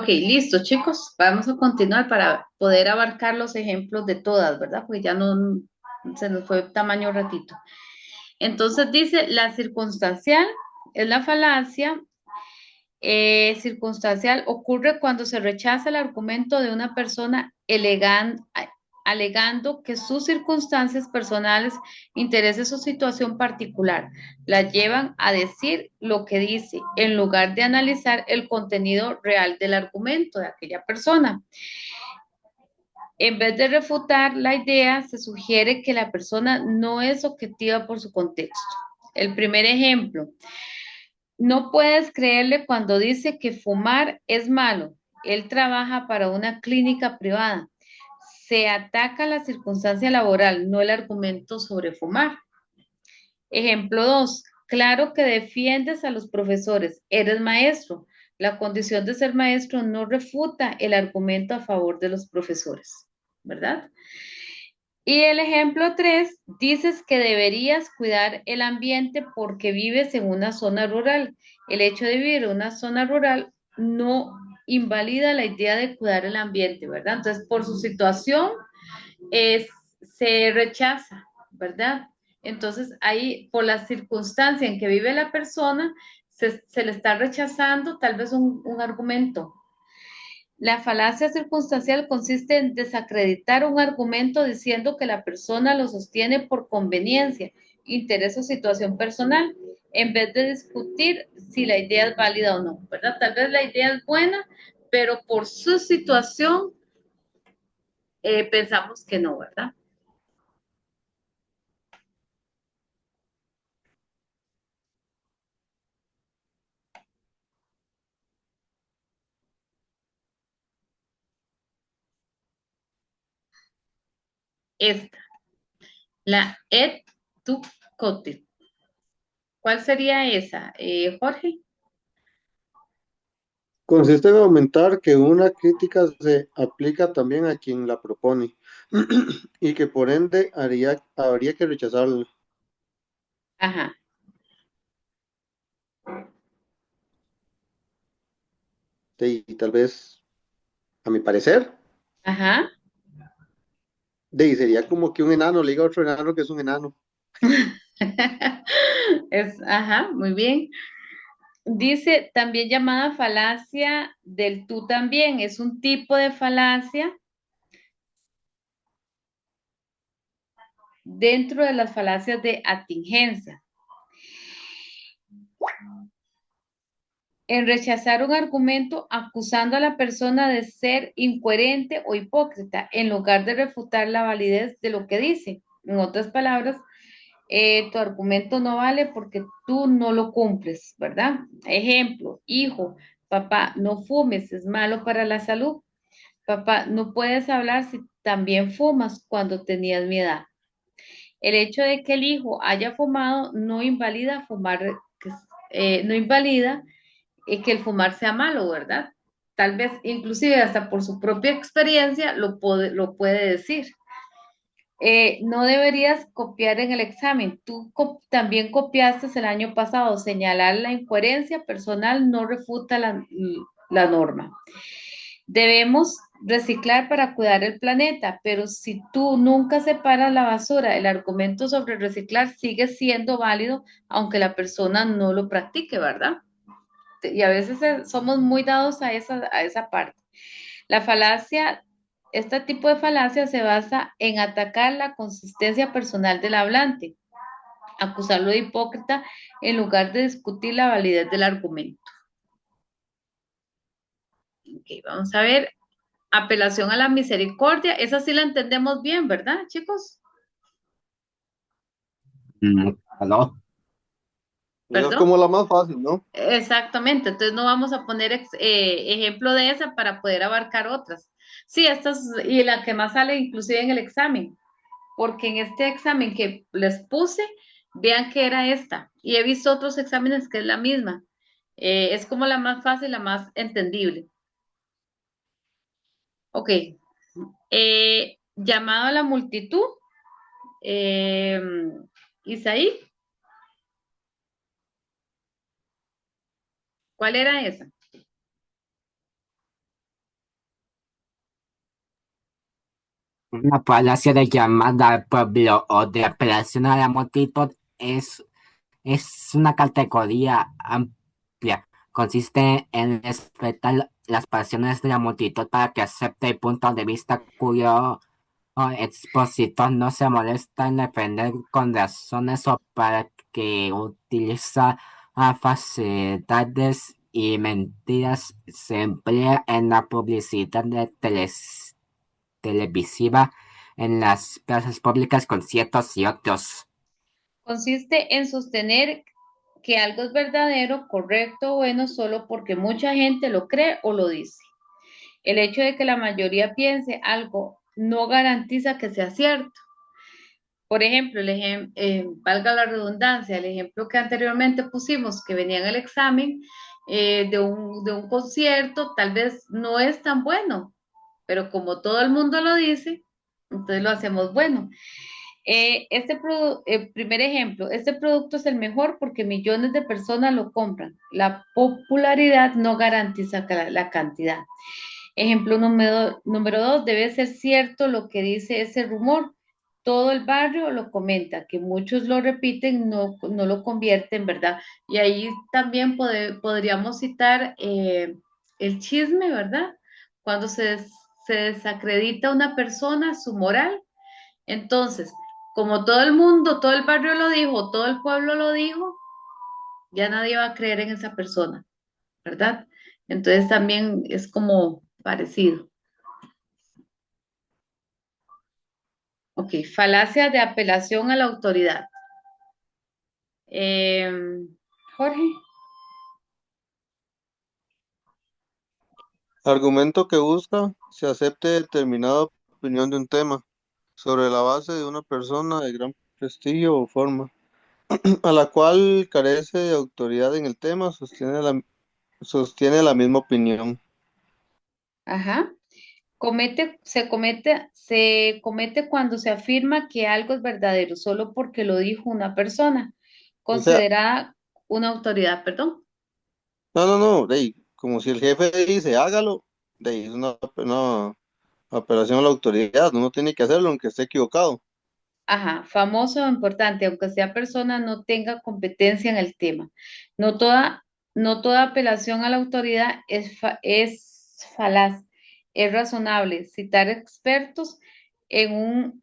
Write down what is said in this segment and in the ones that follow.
Ok, listo, chicos. Vamos a continuar para poder abarcar los ejemplos de todas, ¿verdad? Porque ya no se nos fue tamaño ratito. Entonces dice, la circunstancial es la falacia. Circunstancial ocurre cuando se rechaza el argumento de una persona alegando que sus circunstancias personales, intereses o situación particular la llevan a decir lo que dice, en lugar de analizar el contenido real del argumento de aquella persona. En vez de refutar la idea, se sugiere que la persona no es objetiva por su contexto. El primer ejemplo. No puedes creerle cuando dice que fumar es malo. Él trabaja para una clínica privada. Se ataca la circunstancia laboral, no el argumento sobre fumar. Ejemplo 2. Claro que defiendes a los profesores. Eres maestro. La condición de ser maestro no refuta el argumento a favor de los profesores, ¿verdad? Y el ejemplo 3, dices que deberías cuidar el ambiente porque vives en una zona rural. El hecho de vivir en una zona rural no invalida la idea de cuidar el ambiente, ¿verdad? Entonces, por su situación, es, se rechaza, ¿verdad? Entonces, ahí, por la circunstancia en que vive la persona, se le está rechazando tal vez un argumento. La falacia circunstancial consiste en desacreditar un argumento diciendo que la persona lo sostiene por conveniencia, interés o situación personal, en vez de discutir si la idea es válida o no, ¿verdad? Tal vez la idea es buena, pero por su situación pensamos que no, ¿verdad? Esta, la et tu cote. ¿Cuál sería esa, Jorge? Consiste en aumentar que una crítica se aplica también a quien la propone y que por ende habría que rechazarla. Ajá, Y tal vez, a mi parecer, ajá. sería como que un enano le diga a otro enano que es un enano. Ajá, muy bien. Dice, también llamada falacia del tú también, es un tipo de falacia dentro de las falacias de atingencia. En rechazar un argumento acusando a la persona de ser incoherente o hipócrita, en lugar de refutar la validez de lo que dice. En otras palabras, tu argumento no vale porque tú no lo cumples, ¿verdad? Ejemplo, hijo, papá, no fumes, es malo para la salud. Papá, no puedes hablar si también fumas cuando tenías mi edad. El hecho de que el hijo haya fumado no invalida fumar, no invalida que el fumar sea malo, ¿verdad? Tal vez inclusive hasta por su propia experiencia lo puede decir. No deberías copiar en el examen. Tú también copiaste el año pasado. Señalar la incoherencia personal no refuta la norma. Debemos reciclar para cuidar el planeta, pero si tú nunca separas la basura, el argumento sobre reciclar sigue siendo válido, aunque la persona no lo practique, ¿verdad? Y a veces somos muy dados a esa parte. La falacia, este tipo de falacia se basa en atacar la consistencia personal del hablante, acusarlo de hipócrita en lugar de discutir la validez del argumento. Ok, vamos a ver. Apelación a la misericordia, esa sí la entendemos bien, ¿verdad, chicos? No, Esa es ¿Perdón? como la más fácil, ¿no? Exactamente, entonces no vamos a poner ejemplo de esa para poder abarcar otras. Sí, esta es y la que más sale inclusive en el examen, porque en este examen que les puse, vean que era esta, y he visto otros exámenes que es la misma. Es como la más fácil, la más entendible. Ok, llamado a la multitud, eh, Isaí, ¿cuál era esa? Una falacia de llamada al pueblo o de apelación a la multitud es una categoría amplia. Consiste en respetar las pasiones de la multitud para que acepte el punto de vista cuyo expositor no se molesta en defender con razones o para que utiliza facilidades y mentiras se emplea en la publicidad de televisiva, en las plazas públicas, conciertos y otros. Consiste en sostener que algo es verdadero, correcto o bueno solo porque mucha gente lo cree o lo dice. El hecho de que la mayoría piense algo no garantiza que sea cierto. Por ejemplo, valga la redundancia, el ejemplo que anteriormente pusimos, que venía en el examen de un concierto, tal vez no es tan bueno, pero como todo el mundo lo dice, entonces lo hacemos bueno. Primer ejemplo, este producto es el mejor porque millones de personas lo compran. La popularidad no garantiza la cantidad. Ejemplo número dos, debe ser cierto lo que dice ese rumor. Todo el barrio lo comenta, que muchos lo repiten, no lo convierten, ¿verdad? Y ahí también podríamos citar el chisme, ¿verdad? Cuando se desacredita a una persona, su moral. Entonces, como todo el mundo, todo el barrio lo dijo, todo el pueblo lo dijo, ya nadie va a creer en esa persona, ¿verdad? Entonces también es como parecido. Ok, falacia de apelación a la autoridad. Jorge, Argumento que busca se acepte determinada opinión de un tema sobre la base de una persona de gran prestigio o forma, a la cual carece de autoridad en el tema, sostiene la misma opinión. ajá. Se comete cuando se afirma que algo es verdadero, solo porque lo dijo una persona, O sea, considerada una autoridad, perdón. no, como si el jefe dice, hágalo, es una apelación a la autoridad, uno tiene que hacerlo aunque esté equivocado. Ajá, famoso o importante, aunque sea persona, no tenga competencia en el tema. No toda, no toda apelación a la autoridad es falaz, es razonable. Citar expertos en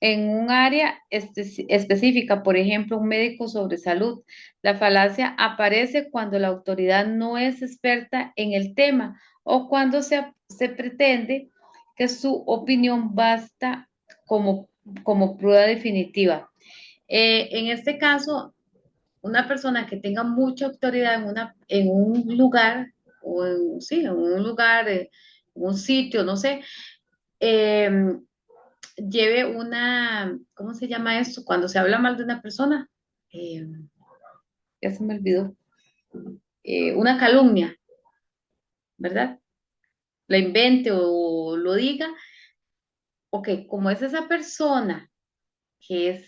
en un área específica, por ejemplo, un médico sobre salud. La falacia aparece cuando la autoridad no es experta en el tema o cuando se pretende que su opinión basta como, como prueba definitiva. En este caso, una persona que tenga mucha autoridad en un lugar, o sí, en un lugar, en un sitio, no sé, eh, lleve ¿cómo se llama esto? Cuando se habla mal de una persona, eh, ya se me olvidó, una calumnia, ¿verdad? La invente o lo diga, ok, como es esa persona que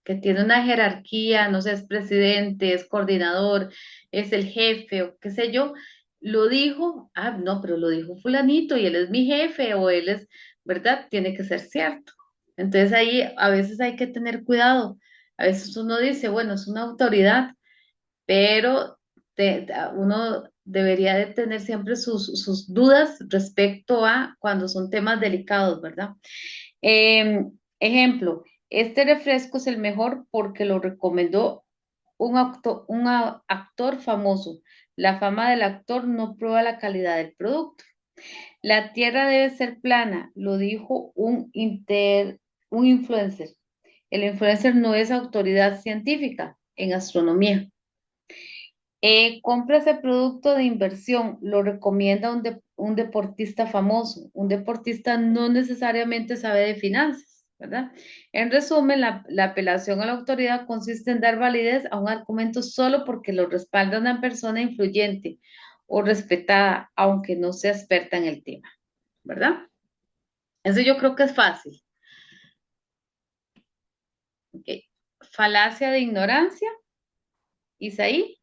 que tiene una jerarquía, no sé, es presidente, es coordinador, es el jefe o qué sé yo, lo dijo, no, pero lo dijo fulanito y él es mi jefe o él es, ¿verdad? Tiene que ser cierto. Entonces ahí a veces hay que tener cuidado. A veces uno dice, bueno, es una autoridad, pero uno debería de tener siempre sus dudas respecto a cuando son temas delicados, ¿verdad? Ejemplo, este refresco es el mejor porque lo recomendó un actor famoso. La fama del actor no prueba la calidad del producto. La tierra debe ser plana, lo dijo un influencer. El influencer no es autoridad científica en astronomía. Compra ese producto de inversión, lo recomienda un deportista famoso. Un deportista no necesariamente sabe de finanzas, ¿verdad? En resumen, la apelación a la autoridad consiste en dar validez a un argumento solo porque lo respalda una persona influyente o respetada, aunque no sea experta en el tema, ¿verdad? Eso yo creo que es fácil. Ok. Falacia de ignorancia, Isaí.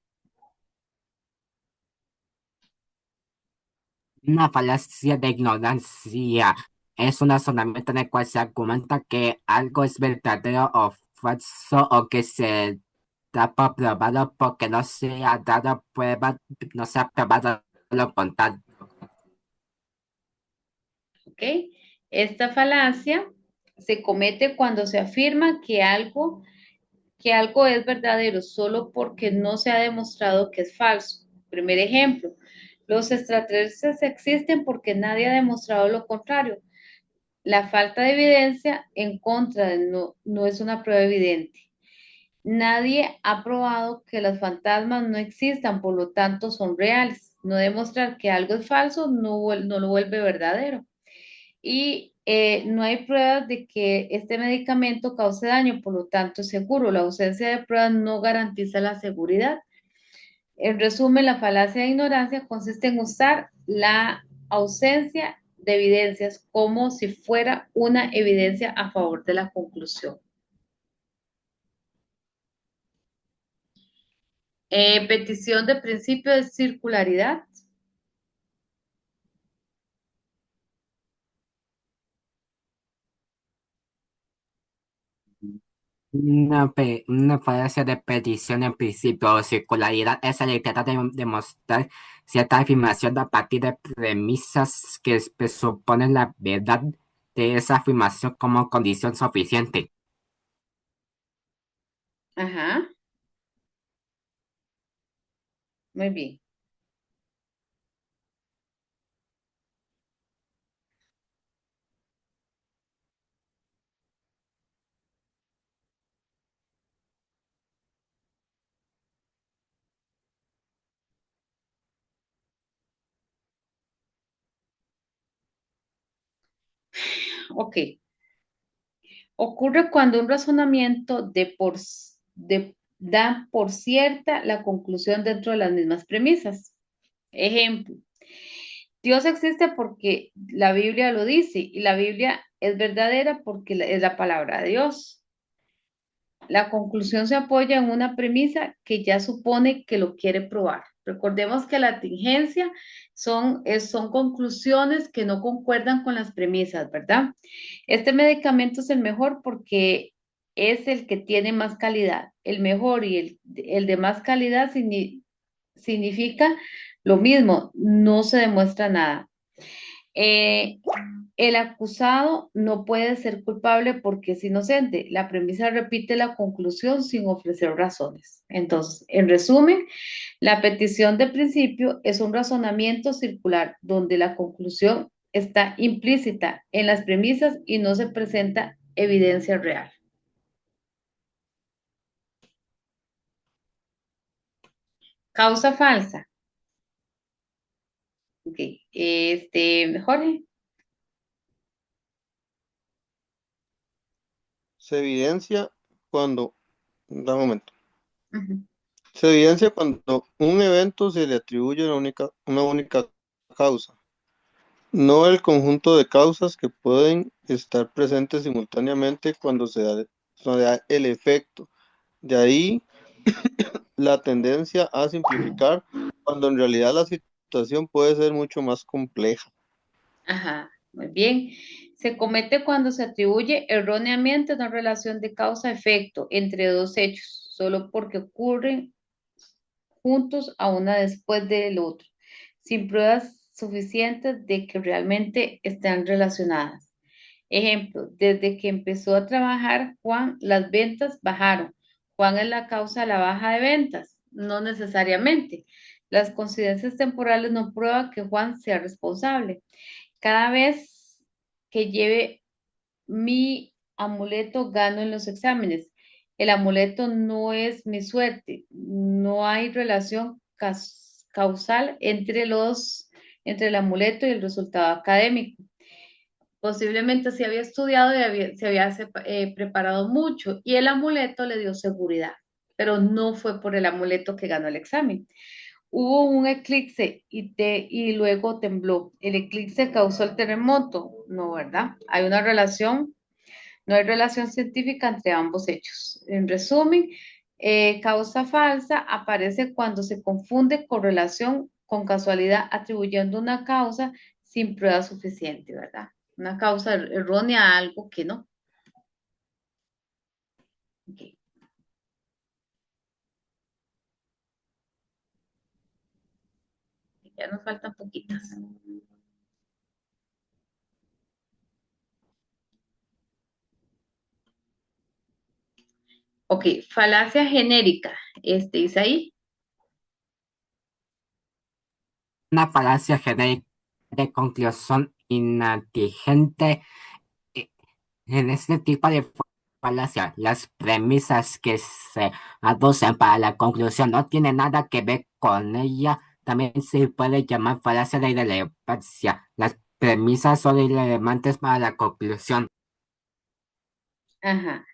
Una falacia de ignorancia es un razonamiento en el cual se argumenta que algo es verdadero o falso o que se da por probado porque no se ha dado prueba, no se ha probado lo contrario. ¿Ok? Esta falacia se comete cuando se afirma que algo es verdadero solo porque no se ha demostrado que es falso. Primer ejemplo, los extraterrestres existen porque nadie ha demostrado lo contrario. La falta de evidencia en contra de no es una prueba evidente. Nadie ha probado que los fantasmas no existan, por lo tanto son reales. No demostrar que algo es falso no lo vuelve verdadero. Y no hay pruebas de que este medicamento cause daño, por lo tanto es seguro. La ausencia de pruebas no garantiza la seguridad. En resumen, la falacia de ignorancia consiste en usar la ausencia de evidencias como si fuera una evidencia a favor de la conclusión. Petición de principio de circularidad. Una falacia de petición en principio o circularidad es el que trata de demostrar cierta afirmación a partir de premisas que presuponen la verdad de esa afirmación como condición suficiente. Ajá, muy bien. Ok. Ocurre cuando un razonamiento da por cierta la conclusión dentro de las mismas premisas. Ejemplo, Dios existe porque la Biblia lo dice y la Biblia es verdadera porque es la palabra de Dios. La conclusión se apoya en una premisa que ya supone que lo quiere probar. Recordemos que la tingencia son conclusiones que no concuerdan con las premisas, ¿verdad? Este medicamento es el mejor porque es el que tiene más calidad. El mejor y el de más calidad significa lo mismo, no se demuestra nada. Eh, el acusado no puede ser culpable porque es inocente. La premisa repite la conclusión sin ofrecer razones. Entonces, en resumen, la petición de principio es un razonamiento circular donde la conclusión está implícita en las premisas y no se presenta evidencia real. Causa falsa. Ok. Jorge. Se evidencia cuando, da un momento, Ujú. se evidencia cuando un evento se le atribuye una única causa, no el conjunto de causas que pueden estar presentes simultáneamente cuando se da el efecto. De ahí la tendencia a simplificar cuando en realidad la situación puede ser mucho más compleja. Ajá, muy bien. Se comete cuando se atribuye erróneamente una relación de causa-efecto entre dos hechos, solo porque ocurren juntos a una después del otro, sin pruebas suficientes de que realmente están relacionadas. Ejemplo, desde que empezó a trabajar Juan, las ventas bajaron. Juan es la causa de la baja de ventas, no necesariamente. Las coincidencias temporales no prueban que Juan sea responsable. Cada vez que lleve mi amuleto, gano en los exámenes. El amuleto no es mi suerte. No hay relación causal entre el amuleto y el resultado académico. Posiblemente se había estudiado y preparado mucho y el amuleto le dio seguridad, pero no fue por el amuleto que ganó el examen. Hubo un eclipse y luego tembló. ¿El eclipse causó el terremoto? No, ¿verdad? No hay relación científica entre ambos hechos. En resumen, causa falsa aparece cuando se confunde correlación con casualidad, atribuyendo una causa sin prueba suficiente, ¿verdad? una causa errónea a algo que no. Ok, ya nos faltan poquitas. Ok, falacia genérica. Isaí. Una falacia genérica de conclusión inatingente. eh, En este tipo de falacia, las premisas que se aducen para la conclusión no tienen nada que ver con ella. También se puede llamar falacia de irrelevancia. Las premisas son irrelevantes para la conclusión. Ajá,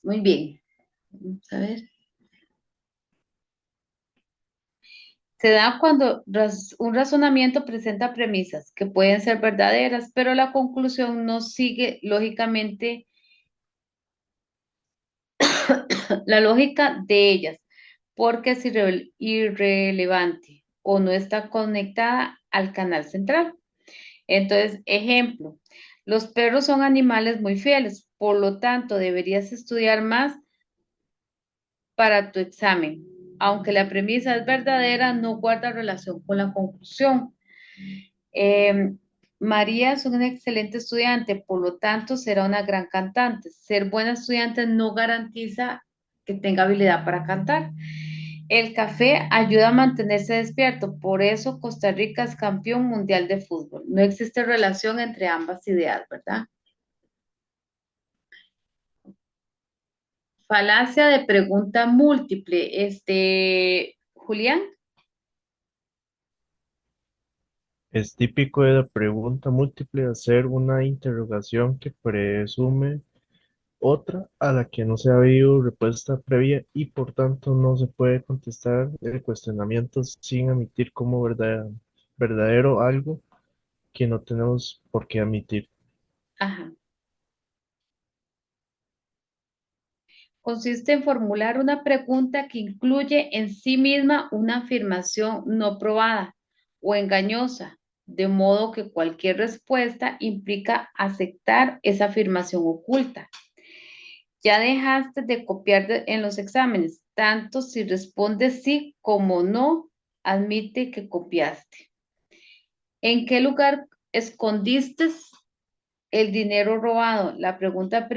muy bien. Vamos a ver. Se da cuando un razonamiento presenta premisas que pueden ser verdaderas, pero la conclusión no sigue lógicamente la lógica de ellas, porque es irrelevante o no está conectada al canal central. Entonces, ejemplo, los perros son animales muy fieles, por lo tanto, deberías estudiar más para tu examen. Aunque la premisa es verdadera, no guarda relación con la conclusión. Eh, María es una excelente estudiante, por lo tanto será una gran cantante. Ser buena estudiante no garantiza que tenga habilidad para cantar. El café ayuda a mantenerse despierto, por eso Costa Rica es campeón mundial de fútbol. No existe relación entre ambas ideas, ¿verdad? Falacia de pregunta múltiple. Julián. Es típico de la pregunta múltiple hacer una interrogación que presume otra a la que no se ha habido respuesta previa y por tanto no se puede contestar el cuestionamiento sin admitir como verdadero algo que no tenemos por qué admitir. Ajá. Consiste en formular una pregunta que incluye en sí misma una afirmación no probada o engañosa, de modo que cualquier respuesta implica aceptar esa afirmación oculta. Ya dejaste de copiar en los exámenes, tanto si respondes sí como no, admite que copiaste. ¿En qué lugar escondiste el dinero robado? La pregunta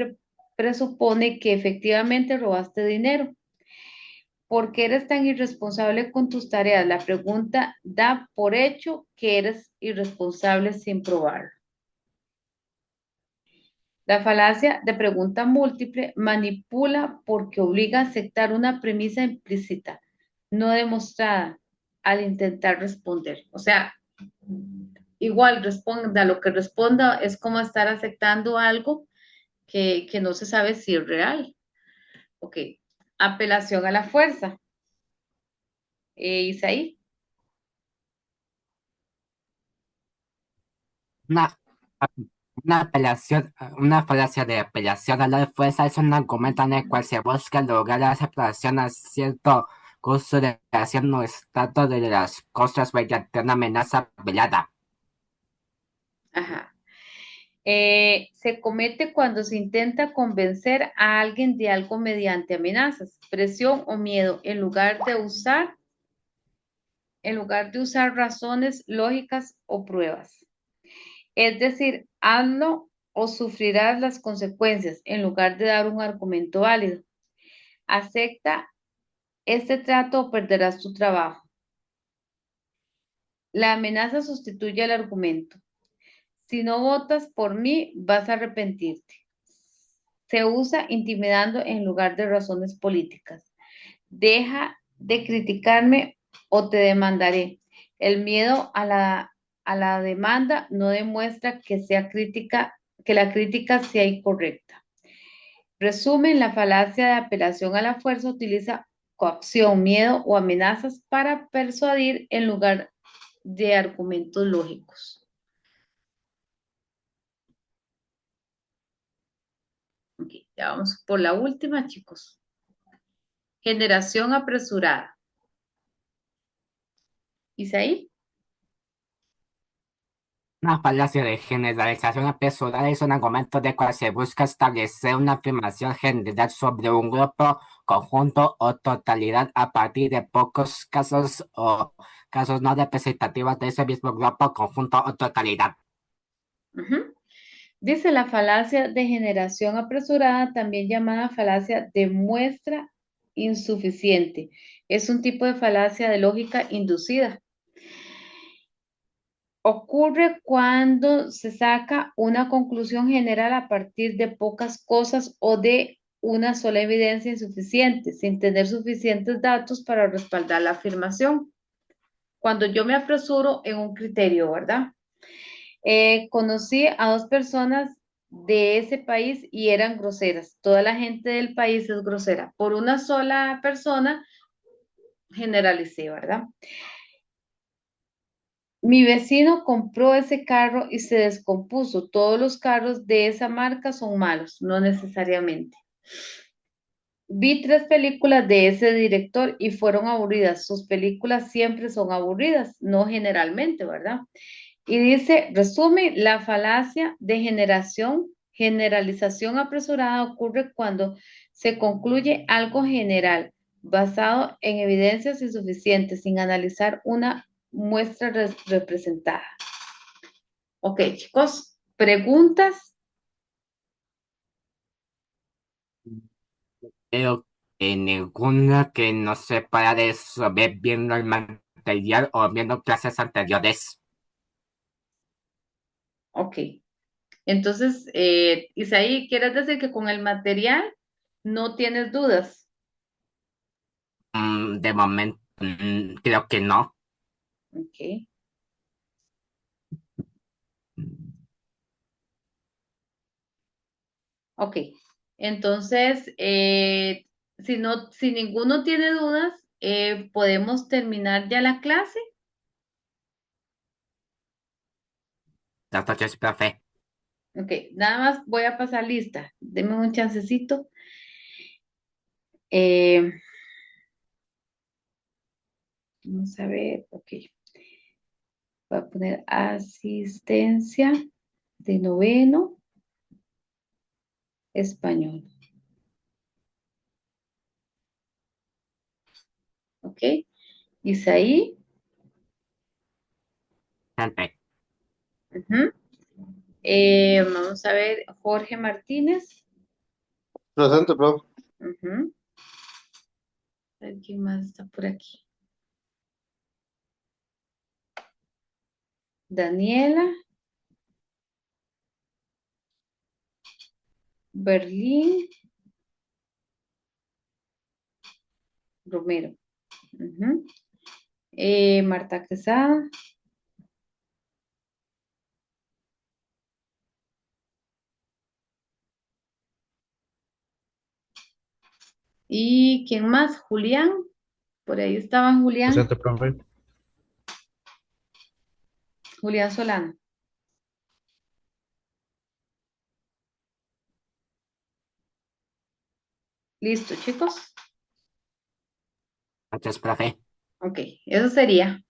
presupone que efectivamente robaste dinero. ¿Por qué eres tan irresponsable con tus tareas? La pregunta da por hecho que eres irresponsable sin probarlo. La falacia de pregunta múltiple manipula porque obliga a aceptar una premisa implícita, no demostrada, al intentar responder. O sea, igual responda, lo que responda es como estar aceptando algo que no se sabe si es real. Ok, apelación a la fuerza. Isaí. Una, una falacia de apelación a la fuerza es un argumento en el cual se busca lograr la aceptación a cierto curso de acción o estado de las cosas mediante una amenaza velada. Ajá. Se comete cuando se intenta convencer a alguien de algo mediante amenazas, presión o miedo, en lugar de usar razones lógicas o pruebas. Es decir, hazlo o sufrirás las consecuencias en lugar de dar un argumento válido. Acepta este trato o perderás tu trabajo. La amenaza sustituye al argumento. Si no votas por mí, vas a arrepentirte. Se usa intimidando en lugar de razones políticas. Deja de criticarme o te demandaré. El miedo a la demanda no demuestra que la crítica sea incorrecta. Resumen, la falacia de apelación a la fuerza utiliza coacción, miedo o amenazas para persuadir en lugar de argumentos lógicos. Ok, ya vamos por la última, chicos. Generación apresurada. Isaí. Una falacia de generalización apresurada es un argumento de cual se busca establecer una afirmación general sobre un grupo, conjunto o totalidad a partir de pocos casos o casos no representativos de ese mismo grupo, conjunto o totalidad. Ujú. Dice la falacia de generación apresurada, también llamada falacia de muestra insuficiente. Es un tipo de falacia de lógica inducida. Ocurre cuando se saca una conclusión general a partir de pocas cosas o de una sola evidencia insuficiente, sin tener suficientes datos para respaldar la afirmación. Cuando yo me apresuro en un criterio, ¿verdad? Conocí a dos personas de ese país y eran groseras. Toda la gente del país es grosera. Por una sola persona generalicé, ¿verdad? Mi vecino compró ese carro y se descompuso. Todos los carros de esa marca son malos, no necesariamente. Vi 3 películas de ese director y fueron aburridas. Sus películas siempre son aburridas, no generalmente, ¿verdad? Y dice, resume, la falacia de generalización apresurada ocurre cuando se concluye algo general, basado en evidencias insuficientes, sin analizar una muestra representada. Ok, chicos, preguntas. Creo que ninguna que no sepa de eso, ver viendo el material o viendo clases anteriores. Ok, entonces, Isaí, ¿quieres decir que con el material no tienes dudas? De momento, creo que no. Ok, ok. Entonces, si ninguno tiene dudas, podemos terminar ya la clase. Las noches, profe. Ok, nada más voy a pasar lista. Deme un chancecito. Eh, Vamos a ver, ok. Voy a poner asistencia de noveno español. Ok, Isaí. Gente, Ujú. Vamos a ver, Jorge Martínez. Presente, profe. Ujú. A ver quién más está por aquí. Daniela, Berlín, Romero. Ujú. Marta Quesada. ¿Y quién más? Julián. Por ahí estaba Julián. Presente, profe. Julián Solano. Listo, chicos. noches, profe. Ok, eso sería.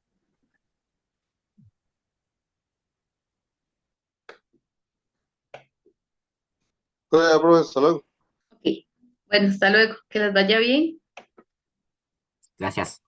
Profe, hasta luego. Ok. Bueno, hasta luego. Que les vaya bien. Gracias.